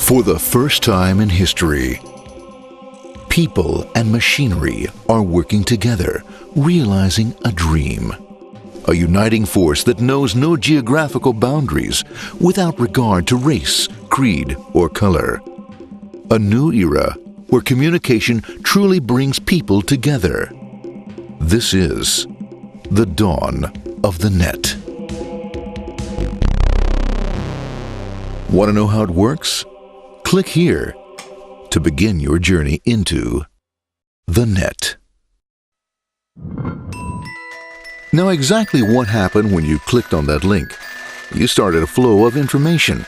For the first time in history, people and machinery are working together, realizing a dream. A uniting force that knows no geographical boundaries without regard to race, creed, or color. A new era where communication truly brings people together. This is the dawn of the net. Want to know how it works? Click here to begin your journey into the net. Now, exactly what happened when you clicked on that link? You started a flow of information.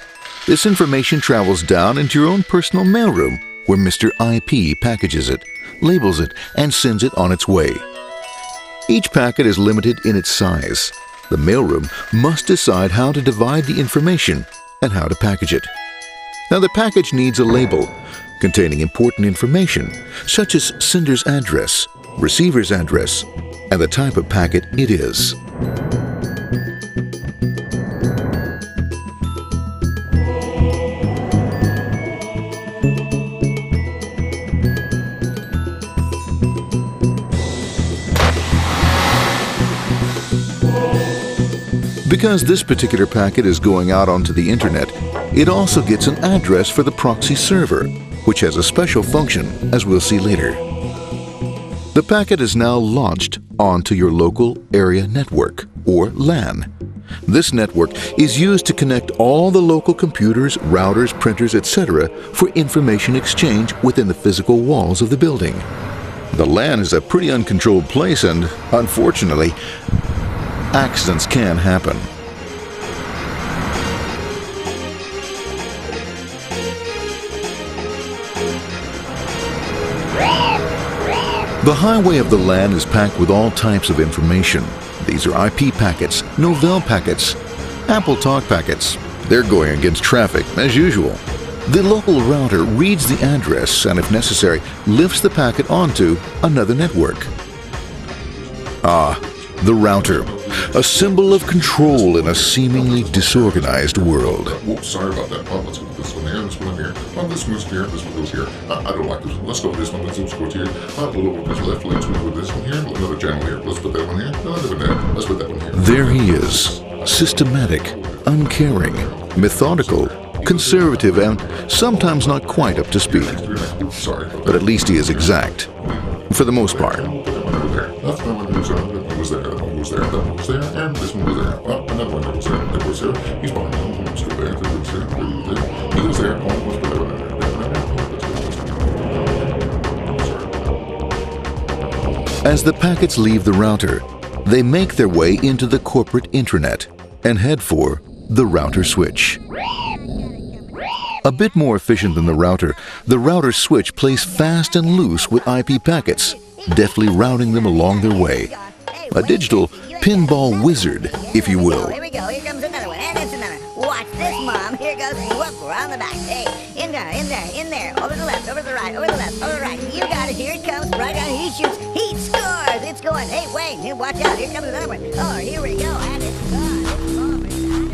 This information travels down into your own personal mailroom, where Mr. IP packages it, labels it, and sends it on its way. Each packet is limited in its size. The mailroom must decide how to divide the information and how to package it. Now, the package needs a label containing important information, such as sender's address, receiver's address, and the type of packet it is. Because this particular packet is going out onto the internet, it also gets an address for the proxy server, which has a special function, as we'll see later. The packet is now launched onto your local area network, or LAN. This network is used to connect all the local computers, routers, printers, etc. for information exchange within the physical walls of the building. The LAN is a pretty uncontrolled place, and unfortunately, accidents can happen. The highway of the LAN is packed with all types of information. These are IP packets, Novell packets, Apple Talk packets. They're going against traffic, as usual. The local router reads the address and, if necessary, lifts the packet onto another network. The router, a symbol of control in a seemingly disorganized world. Whoops, sorry about that. Let's go with this one here, this one here. This one goes here, this one goes here. I don't like this one. Let's go with this one. Let's go here. A little bit left. Let's go with this one here. Another channel here. Let's put that one here. Let's put that one here. There he is, systematic, uncaring, methodical, conservative, and sometimes not quite up to speed. Sorry. But at least he is exact, for the most part. That's the one that was there. That one was there. That one was there. And this one was there. Oh, another one that was there. That was there. He's behind that one. Still there. That was there. He was there. Oh, let's put that one there. As the packets leave the router, they make their way into the corporate intranet and head for the router switch. A bit more efficient than the router switch plays fast and loose with IP packets, deftly routing them along their way. A digital pinball wizard, if you will. Here we go. Here comes another one. And it's another. Watch this, Mom. Here goes. Whoop, we're on the back. Hey, in there, in there, in there. Over the left, over the right, over the left, over the right. You got it. Here it comes. Right on. He shoots. He scores. It's going. Hey, wait. Here, watch out. Here comes another one. Oh, here we go. And it's gone. It's gone.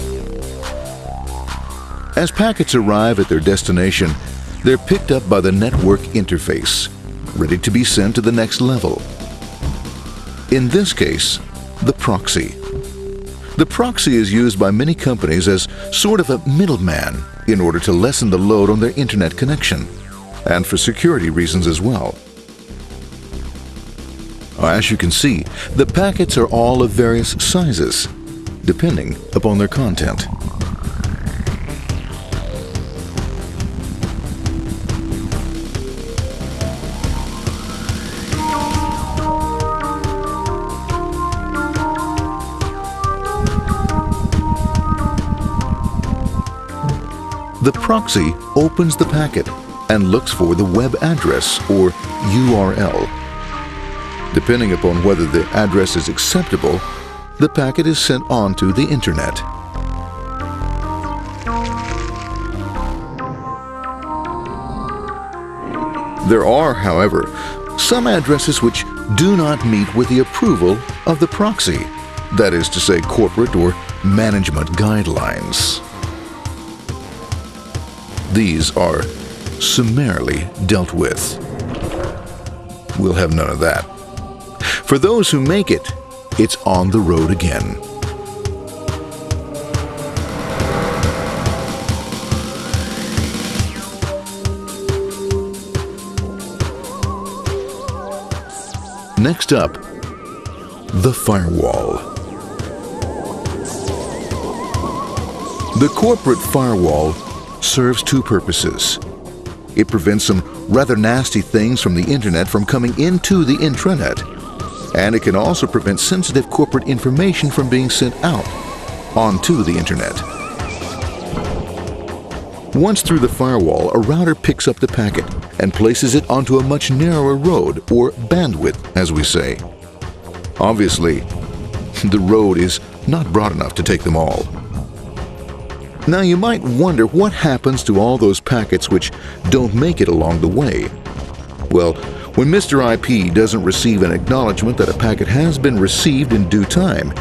As packets arrive at their destination, they're picked up by the network interface, ready to be sent to the next level. In this case, the proxy. The proxy is used by many companies as sort of a middleman in order to lessen the load on their internet connection, and for security reasons as well. As you can see, the packets are all of various sizes, depending upon their content. The proxy opens the packet and looks for the web address, or URL. Depending upon whether the address is acceptable, the packet is sent on to the internet. There are, however, some addresses which do not meet with the approval of the proxy, that is to say, corporate or management guidelines. these are summarily dealt with. We'll have none of that. For those who make it, it's on the road again. Next up, the firewall. The corporate firewall serves two purposes. It prevents some rather nasty things from the internet from coming into the intranet, and it can also prevent sensitive corporate information from being sent out onto the internet. Once through the firewall, a router picks up the packet and places it onto a much narrower road, or bandwidth, as we say. Obviously, the road is not broad enough to take them all. Now you might wonder what happens to all those packets which don't make it along the way. Well, when Mr. IP doesn't receive an acknowledgement that a packet has been received in due time,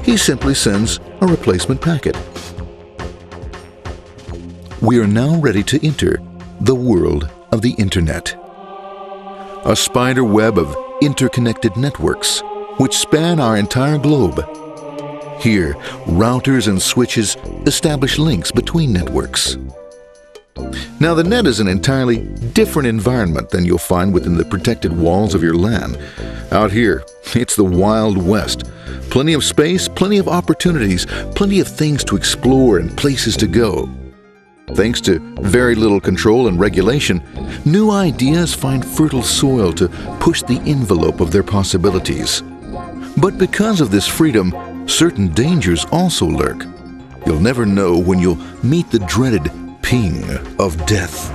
he simply sends a replacement packet. We are now ready to enter the world of the Internet. A spider web of interconnected networks which span our entire globe. Here, routers and switches establish links between networks. Now, the net is an entirely different environment than you'll find within the protected walls of your LAN. Out here, it's the Wild West. Plenty of space, plenty of opportunities, plenty of things to explore and places to go. Thanks to very little control and regulation, new ideas find fertile soil to push the envelope of their possibilities. But because of this freedom, certain dangers also lurk. You'll never know when you'll meet the dreaded ping of death.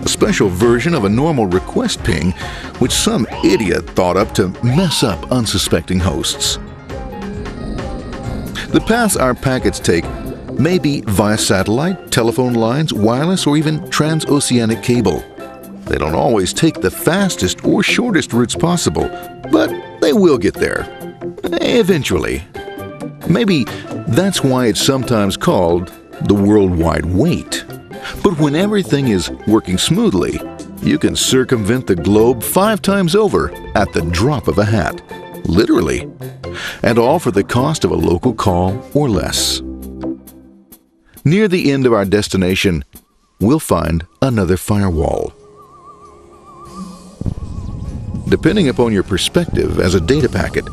A special version of a normal request ping, which some idiot thought up to mess up unsuspecting hosts. The paths our packets take may be via satellite, telephone lines, wireless, or even transoceanic cable. They don't always take the fastest or shortest routes possible, but they will get there. Eventually. Maybe that's why it's sometimes called the worldwide wait. But when everything is working smoothly, you can circumvent the globe 5 times over at the drop of a hat. Literally. And all for the cost of a local call or less. Near the end of our destination, we'll find another firewall. Depending upon your perspective as a data packet,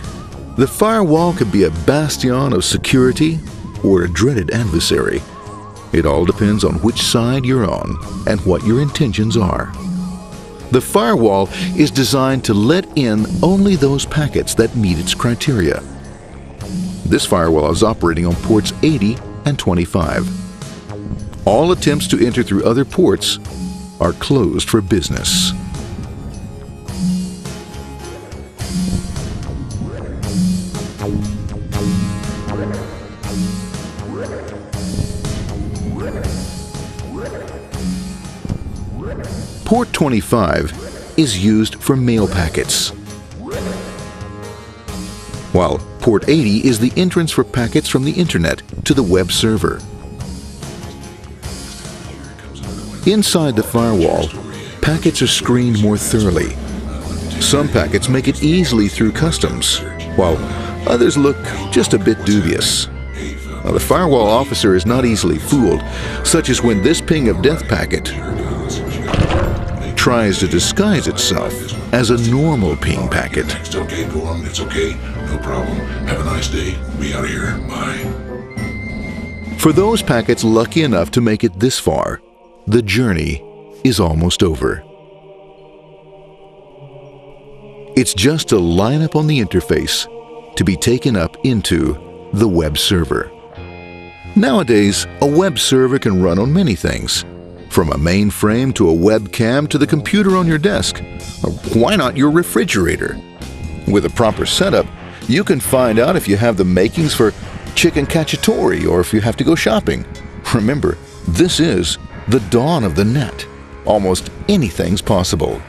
the firewall could be a bastion of security or a dreaded adversary. It all depends on which side you're on and what your intentions are. The firewall is designed to let in only those packets that meet its criteria. This firewall is operating on ports 80 and 25. All attempts to enter through other ports are closed for business. Port 25 is used for mail packets, while Port 80 is the entrance for packets from the Internet to the web server. Inside the firewall, packets are screened more thoroughly. Some packets make it easily through customs, while others look just a bit dubious. Now, the firewall officer is not easily fooled, such as when this ping of death packet tries to disguise itself as a normal ping packet. It's okay, go on, it's okay, no problem. Have a nice day. We out of here. Bye. For those packets lucky enough to make it this far, the journey is almost over. It's just a lineup on the interface to be taken up into the web server. Nowadays, a web server can run on many things, from a mainframe to a webcam to the computer on your desk, or why not your refrigerator? With a proper setup, you can find out if you have the makings for chicken cacciatore or if you have to go shopping. Remember, this is the dawn of the net. Almost anything's possible.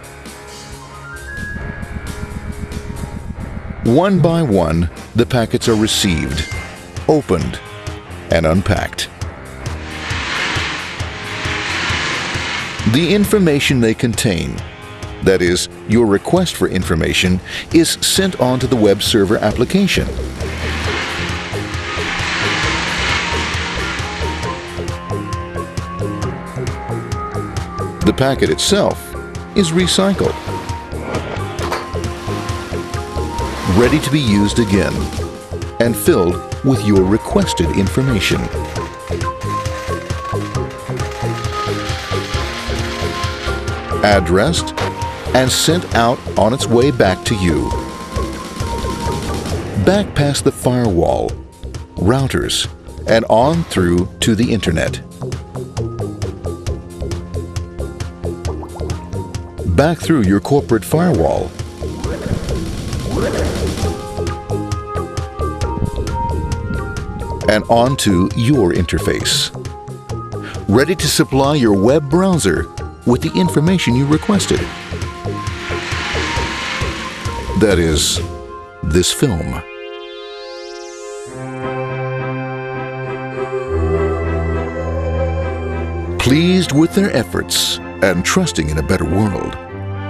One by one, the packets are received, opened, and unpacked. The information they contain, that is, your request for information, is sent on to the web server application. The packet itself is recycled, ready to be used again, and filled with your requested information. Addressed and sent out on its way back to you. Back past the firewall, routers, and on through to the internet. Back through your corporate firewall. And onto your interface. Ready to supply your web browser with the information you requested. That is, this film. Pleased with their efforts and trusting in a better world,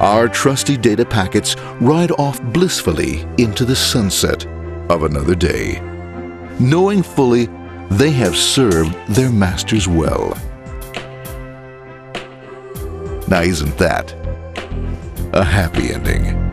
our trusty data packets ride off blissfully into the sunset of another day, knowing fully they have served their masters well. Now, isn't that a happy ending?